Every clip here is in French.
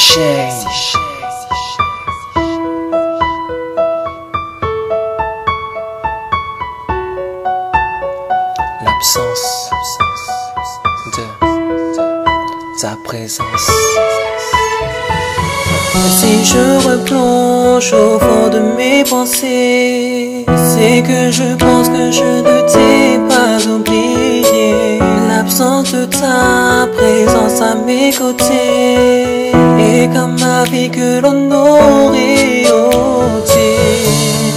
Shane. L'absence de ta présence. Si je replonge au fond de mes pensées, c'est que je pense que je ne t'ai pas oublié. L'absence de ta présence à mes côtés est comme ma vie que l'on aurait ôté.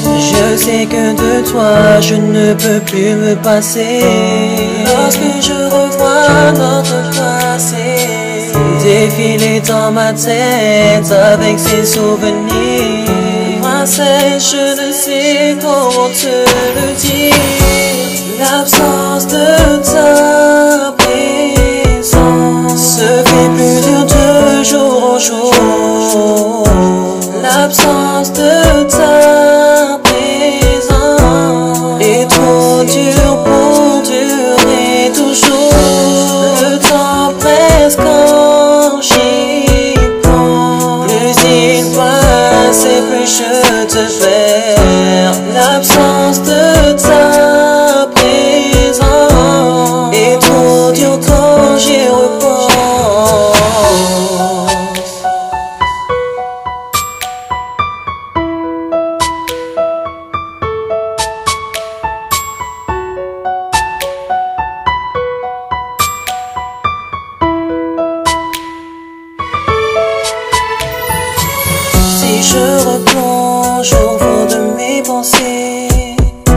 Je sais que de toi je ne peux plus me passer. Lorsque je revois notre passé défiler dans ma tête avec ses souvenirs, princesse, je ne sais comment te le dire. L'absence de ta présence se fait plus dur de jour en jour. L'absence de ta présence est trop dure pour durer toujours. Le temps presse quand j'y pense, plus il passe et plus je te perds. L'absence de ta présence est trop dure quand j'y repense. Si je replonge au fond de mes pensées,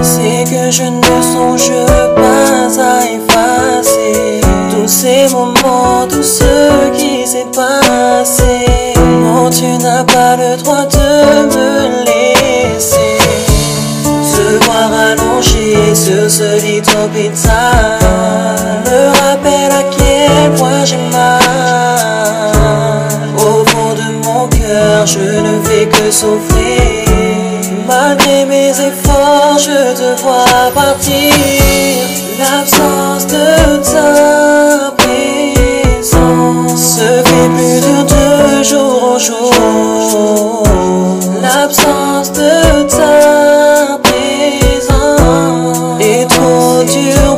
c'est que je ne songe pas à effacer tous ces moments, tout ce qui s'est passé. Non, tu n'as pas le droit de me laisser te voir allongé sur ce lit d'hôpital me rappelle à quel point j'ai mal. Au fond de mon cœur, je ne fais que souffrir. Malgré mes efforts, je te vois partir. L'absence de ta présence se fait plus dur de jour en jour. L'absence de ta présence est trop dure